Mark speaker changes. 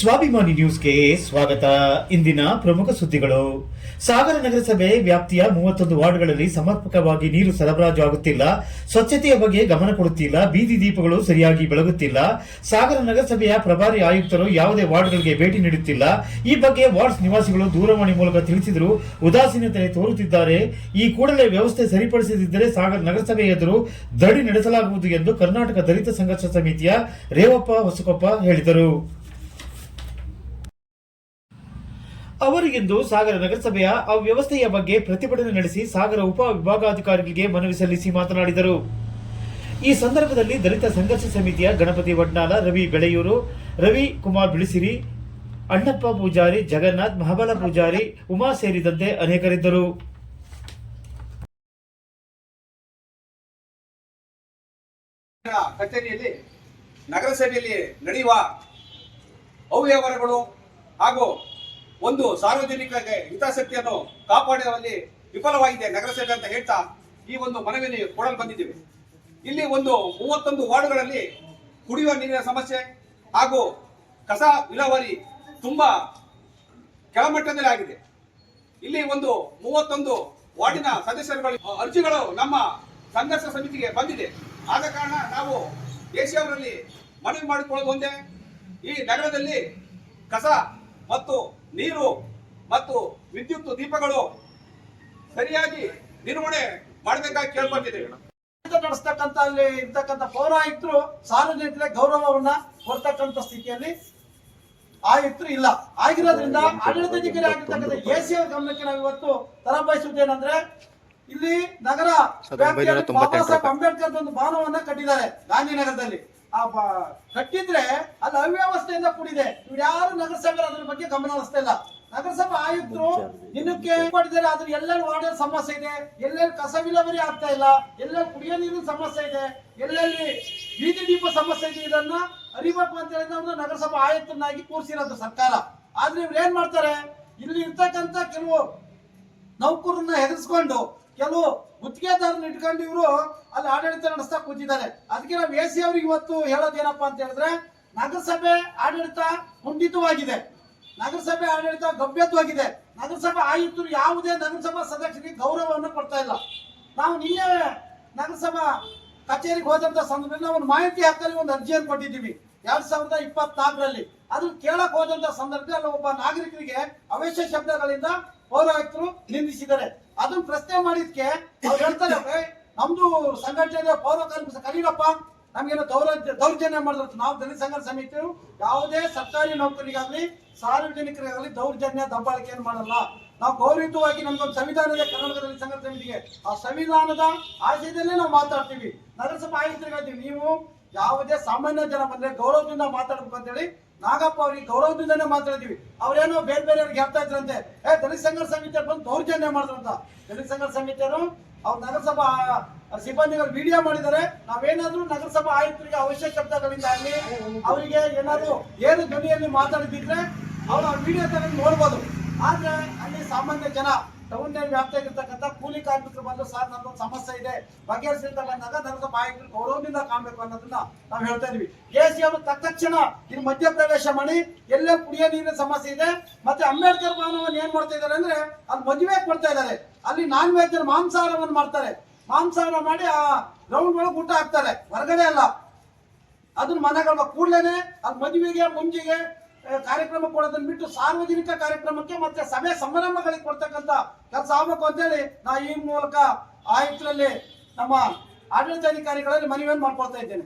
Speaker 1: ಸ್ವಾಭಿಮಾನಿ ನ್ಯೂಸ್ಗೆ ಸ್ವಾಗತ. ಇಂದಿನ ಪ್ರಮುಖ ಸುದ್ದಿಗಳು. ಸಾಗರ ನಗರಸಭೆ ವ್ಯಾಪ್ತಿಯ 31 ವಾರ್ಡ್ಗಳಲ್ಲಿ ಸಮರ್ಪಕವಾಗಿ ನೀರು ಸರಬರಾಜು ಆಗುತ್ತಿಲ್ಲ. ಸ್ವಚ್ಛತೆಯ ಬಗ್ಗೆ ಗಮನ ಕೊಡುತ್ತಿಲ್ಲ. ಬೀದಿ ದೀಪಗಳು ಸರಿಯಾಗಿ ಬೆಳಗುತ್ತಿಲ್ಲ. ಸಾಗರ ನಗರಸಭೆಯ ಪ್ರಭಾರಿ ಆಯುಕ್ತರು ಯಾವುದೇ ವಾರ್ಡ್ಗಳಿಗೆ ಭೇಟಿ ನೀಡುತ್ತಿಲ್ಲ. ಈ ಬಗ್ಗೆ ವಾರ್ಡ್ಸ್ ನಿವಾಸಿಗಳು ದೂರವಾಣಿ ಮೂಲಕ ತಿಳಿಸಿದರೂ ಉದಾಸೀನತೆ ತೋರುತ್ತಿದ್ದಾರೆ. ಈ ಕೂಡಲೇ ವ್ಯವಸ್ಥೆ ಸರಿಪಡಿಸದಿದ್ದರೆ ಸಾಗರ ನಗರಸಭೆ ಎದುರು ಧರಣಿ ನಡೆಸಲಾಗುವುದು ಎಂದು ಕರ್ನಾಟಕ ದಲಿತ ಸಂಘರ್ಷ ಸಮಿತಿಯ ರೇವಪ್ಪ ಹೊಸಕೊಪ್ಪ ಹೇಳಿದರು. ಅವರಿಗಿಂದು ಸಾಗರ ನಗರಸಭೆಯ ಅವ್ಯವಸ್ಥೆಯ ಬಗ್ಗೆ ಪ್ರತಿಭಟನೆ ನಡೆಸಿ ಸಾಗರ ಉಪ ವಿಭಾಗಾಧಿಕಾರಿಗಳಿಗೆ ಮನವಿ ಸಲ್ಲಿಸಿ ಮಾತನಾಡಿದರು. ಈ ಸಂದರ್ಭದಲ್ಲಿ ದಲಿತ ಸಂಘರ್ಷ ಸಮಿತಿಯ ಗಣಪತಿ ವಡ್ನಾಲ, ರವಿ ಬೆಳೆಯೂರು, ರವಿ ಕುಮಾರ್ ಬಿಳಿಸಿರಿ, ಅಣ್ಣಪ್ಪ ಪೂಜಾರಿ, ಜಗನ್ನಾಥ್, ಮಹಾಬಲ ಪೂಜಾರಿ, ಉಮಾ ಸೇರಿದಂತೆ ಅನೇಕರಿದ್ದರು.
Speaker 2: ಕಚೇರಿಯಲ್ಲಿ ನಗರಸಭೆಯಲ್ಲಿ ನಡೆಯುವ ಅವ್ಯವಹಾರಗಳು ಹಾಗೂ ಒಂದು ಸಾರ್ವಜನಿಕ ಹಿತಾಸಕ್ತಿಯನ್ನು ಕಾಪಾಡುವಲ್ಲಿ ವಿಫಲವಾಗಿದೆ ನಗರಸಭೆ ಅಂತ ಹೇಳ್ತಾ ಈ ಒಂದು ಮನವಿಯನ್ನು ಕೊಡಲು ಬಂದಿದ್ದೇವೆ. ಇಲ್ಲಿ ಒಂದು 31 ವಾರ್ಡ್ಗಳಲ್ಲಿ ಕುಡಿಯುವ ನೀರಿನ ಸಮಸ್ಯೆ ಹಾಗೂ ಕಸ ವಿಲೇವಾರಿ ತುಂಬಾ ಕೆಳಮಟ್ಟದಲ್ಲಿ ಆಗಿದೆ. ಇಲ್ಲಿ ಒಂದು 31 ವಾರ್ಡಿನ ಸದಸ್ಯರುಗಳು ಅರ್ಜಿಗಳು ನಮ್ಮ ಸಂಘರ್ಷ ಸಮಿತಿಗೆ ಬಂದಿದೆ. ಆದ ಕಾರಣ ನಾವು ಎಸಿ ಅವರಲ್ಲಿ ಮನವಿ ಮಾಡಿಕೊಳ್ಳೋದು ಒಂದೇ, ಈ ನಗರದಲ್ಲಿ ಕಸ ಮತ್ತು ನೀರು ಮತ್ತು ವಿದ್ಯುತ್ ದೀಪಗಳು ಸರಿಯಾಗಿ ನಿರ್ವಹಣೆ ಮಾಡಬೇಕಾಗಿ ಕೇಳ್ಕೊಂಡಿದ್ದೇವೆ.
Speaker 3: ನಡೆಸ್ತಕ್ಕಂಥ ಅಲ್ಲಿ ಇರ್ತಕ್ಕಂಥ ಪೌರಾಯುಕ್ತರು ಸಾರ್ವಜನಿಕರ ಗೌರವವನ್ನ ಕೊಡ್ತಕ್ಕಂಥ ಸ್ಥಿತಿಯಲ್ಲಿ ಆಯುಕ್ತರು ಇಲ್ಲ. ಆಗಿರೋದ್ರಿಂದ ಆಡಳಿತಾಧಿಕಾರಿ ಆಗಿರ್ತಕ್ಕಂಥ ಎಸಿ ಅವರ ಗಮನಕ್ಕೆ ನಾವು ಇವತ್ತು ತರಬಯಸುವುದೇನೆಂದ್ರೆ, ಇಲ್ಲಿ ನಗರ ಬಾಬಾ ಸಾಹೇಬ್ ಅಂಬೇಡ್ಕರ್ ಒಂದು ಭವನವನ್ನ ಕಟ್ಟಿದ್ದಾರೆ ಗಾಂಧಿನಗರದಲ್ಲಿ. ಆ ಕಟ್ಟಿದ್ರೆ ಅಲ್ಲಿ ಅವ್ಯವಸ್ಥೆಯಿಂದ ಕೂಡಿದೆ. ಇವ್ರು ಯಾರು ನಗರಸಭೆ ಅದ್ರ ಬಗ್ಗೆ ಗಮನ ಹರಿಸ್ತಾ ಇಲ್ಲ. ನಗರಸಭಾ ಆಯುಕ್ತರು ದಿನಕ್ಕೆ ಕೊಟ್ಟಿದ್ದಾರೆ, ಆದ್ರೆ ಎಲ್ಲೆಲ್ಲಿ ವಾರ್ಡ್ ಸಮಸ್ಯೆ ಇದೆ, ಎಲ್ಲೆಲ್ಲಿ ಕಸ ವಿಲೇವಾರಿ ಆಗ್ತಾ ಇಲ್ಲ, ಎಲ್ಲೆಲ್ಲಿ ಕುಡಿಯೋ ನೀರಿನ ಸಮಸ್ಯೆ ಇದೆ, ಎಲ್ಲೆಲ್ಲಿ ಬೀದಿ ದೀಪ ಸಮಸ್ಯೆ ಇದೆ, ಇದನ್ನ ಅರಿಬೇಕು ಅಂತ ಹೇಳಿದ್ರೆ ನಗರಸಭಾ ಆಯುಕ್ತನಾಗಿ ಕೂರಿಸಿರೋದು ಸರ್ಕಾರ. ಆದ್ರೆ ಇವ್ರು ಏನ್ ಮಾಡ್ತಾರೆ, ಇಲ್ಲಿ ಇರ್ತಕ್ಕಂಥ ಕೆಲವು ನೌಕರನ್ನ ಹೆದರ್ಸ್ಕೊಂಡು ಕೆಲವು ಗುತ್ತಿಗೆದಾರನ್ನ ಇಟ್ಕೊಂಡು ಇವರು ಅಲ್ಲಿ ಆಡಳಿತ ನಡೆಸ್ತಾ ಕೂತಿದ್ದಾರೆ. ಅದಕ್ಕೆ ನಾವು ಎಸಿ ಅವ್ರಿಗೆ ಇವತ್ತು ಹೇಳೋದೇನಪ್ಪಾ ಅಂತ ಹೇಳಿದ್ರೆ, ನಗರಸಭೆ ಆಡಳಿತ ಕುಂಠಿತವಾಗಿದೆ, ನಗರಸಭೆ ಆಡಳಿತ ಗಭ್ಯತ್ವಾಗಿದೆ. ನಗರಸಭೆ ಆಯುಕ್ತರು ಯಾವುದೇ ನಗರಸಭಾ ಸದಸ್ಯರಿಗೆ ಗೌರವವನ್ನು ಕೊಡ್ತಾ ಇಲ್ಲ. ನಾವು ನಿನ್ನೆ ನಗರಸಭಾ ಕಚೇರಿಗೆ ಹೋದಂತ ಸಂದರ್ಭದಲ್ಲಿ ನಾವು ಒಂದು ಮಾಹಿತಿ ಹಕ್ಕಲ್ಲಿ ಒಂದು ಅರ್ಜಿಯನ್ನು ಕೊಟ್ಟಿದ್ದೀವಿ 2024ರಲ್ಲಿ. ಅದು ಕೇಳಕ್ ಹೋದಂತ ಸಂದರ್ಭದಲ್ಲಿ ಅಲ್ಲಿ ಒಬ್ಬ ನಾಗರಿಕರಿಗೆ ಅವೇಶ ಶಬ್ದಗಳಿಂದ ಪೌರಾಯುಕ್ತರು ನಿಂದಿಸಿದ್ದಾರೆ. ಅದನ್ನ ಪ್ರಶ್ನೆ ಮಾಡಿದ್ಕೆ ಅವ್ರು ಹೇಳ್ತಾರೆ, ನಮ್ದು ಸಂಘಟನೆ ಪೌರ ಕಾರ್ಮಿಕ ಕರೀರಪ್ಪ, ನಮ್ಗೇನೋ ದೌರ್ಜನ್ಯ ಮಾಡಿದ್ರು. ನಾವು ದಲಿತ ಸಂಘರ್ಷ ಸಮಿತಿಯು ಯಾವುದೇ ಸರ್ಕಾರಿ ನೌಕರಿಗಾಗ್ಲಿ ಸಾರ್ವಜನಿಕರಿಗಾಗಲಿ ದೌರ್ಜನ್ಯ ದಬ್ಬಾಳಿಕೆಯನ್ನು ಮಾಡಲ್ಲ. ನಾವು ಗೌರವಯುತವಾಗಿ ನಮ್ಗೊಂದು ಸಂವಿಧಾನ ಇದೆ ಕರ್ನಾಟಕ ದಲಿತ ಸಂಘರ್ಷ ಸಮಿತಿಗೆ, ಆ ಸಂವಿಧಾನದ ಆಶಯದಲ್ಲೇ ನಾವು ಮಾತಾಡ್ತೀವಿ. ನಗರಸಭಾ ಆಯುಕ್ತರಿಗೆ ನೀವು ಯಾವುದೇ ಸಾಮಾನ್ಯ ಜನ ಬಂದ್ರೆ ಗೌರವದಿಂದ ಮಾತಾಡ್ಬೇಕು ಅಂತ ಹೇಳಿ ನಾಗಪ್ಪ ಅವ್ರಿಗೆ ಗೌರವದಿಂದನೇ ಮಾತಾಡಿದ್ವಿ. ಅವ್ರೇನೋ ಬೇರೆ ಬೇರೆಯವ್ರಿಗೆ ಹೇಳ್ತಾ ಇದ್ರಂತೆ, ದಲಿತ ಸಂಘರ್ಷ ಸಮಿತಿಯವ್ರು ಬಂದು ದೌರ್ಜನ್ಯ ಮಾಡಿದ್ರಂತ. ದಲಿತ ಸಂಘರ್ಷ ಸಮಿತಿಯವರು ಅವ್ರ ನಗರಸಭಾ ಸಿಬ್ಬಂದಿಗಳು ವಿಡಿಯೋ ಮಾಡಿದ್ದಾರೆ. ನಾವೇನಾದ್ರೂ ನಗರಸಭಾ ಆಯುಕ್ತರಿಗೆ ಅವಶ್ಯ ಶಬ್ದಗಳಿಂದ ಆಗಲಿ ಅವರಿಗೆ ಏನಾದ್ರು ಏನು ಧ್ವನಿಯಲ್ಲಿ ಮಾತಾಡಿದ್ರೆ ಅವ್ರು ಆ ವಿಡಿಯೋ ತಗೊಂಡು ನೋಡ್ಬೋದು. ಆದ್ರೆ ಅಲ್ಲಿ ಸಾಮಾನ್ಯ ಜನ ಟೌನ್ ವ್ಯಾಪ್ತಿಯಾಗಿರ್ತಕ್ಕಂಥ ಕೂಲಿ ಕಾರ್ಮಿಕರು ಬಂದು ಸರ್ ನಮ್ಗೊಂದು ಸಮಸ್ಯೆ ಇದೆ ಬಗೆಹರಿಸಿದಾಗ ನಗರಸಭಾ ಆಯುಕ್ತರು ಗೌರವದಿಂದ ಕಾಣಬೇಕು ಅನ್ನೋದನ್ನ ನಾವು ಹೇಳ್ತಾ ಇದೀವಿ. ಎಸಿ ಅವರು ತಕ್ಷಣ ಇಲ್ಲಿ ಮಧ್ಯಪ್ರವೇಶ ಮಾಡಿ ಎಲ್ಲೇ ಕುಡಿಯೋ ನೀರಿನ ಸಮಸ್ಯೆ ಇದೆ ಮತ್ತೆ ಅಂಬೇಡ್ಕರ್ ಭವನವನ್ನು ಏನ್ ಮಾಡ್ತಾ ಇದಾರೆ ಅಂದ್ರೆ ಅಲ್ಲಿ ಮದುವೆ ಕೊಡ್ತಾ ಇದ್ದಾರೆ. ಅಲ್ಲಿ ನಾನ್ ವೆಜ್ ಮಾಂಸಾಹಾರವನ್ನು ಮಾಡ್ತಾರೆ. ಮಾಂಸಾಹಾರ ಮಾಡಿ ಆ ಗ್ರೌಂಡ್ ಒಳಗೆ ಊಟ ಹಾಕ್ತಾರೆ, ಹೊರಗಡೆ ಅಲ್ಲ. ಅದನ್ನ ಮನೆಗಳ ಕೂಡಲೇನೆ ಅಲ್ಲಿ ಮದುವೆಗೆ ಮುಂಜಿಗೆ ಕಾರ್ಯಕ್ರಮ ಕೊಡೋದನ್ನ ಬಿಟ್ಟು ಸಾರ್ವಜನಿಕ ಕಾರ್ಯಕ್ರಮಕ್ಕೆ ಮತ್ತೆ ಸಭೆ ಸಮಾರಂಭಗಳಿಗೆ ಕೊಡ್ತಕ್ಕಂಥ ಕೆಲಸ ಆಗ್ಬೇಕು ಅಂತೇಳಿ ನಾ ಈ ಮೂಲಕ ಆಯುಕ್ತರಲ್ಲಿ ನಮ್ಮ ಆಡಳಿತಾಧಿಕಾರಿಗಳಲ್ಲಿ ಮನವಿಯನ್ನು ಮಾಡ್ಕೊಳ್ತಾ ಇದ್ದೇನೆ.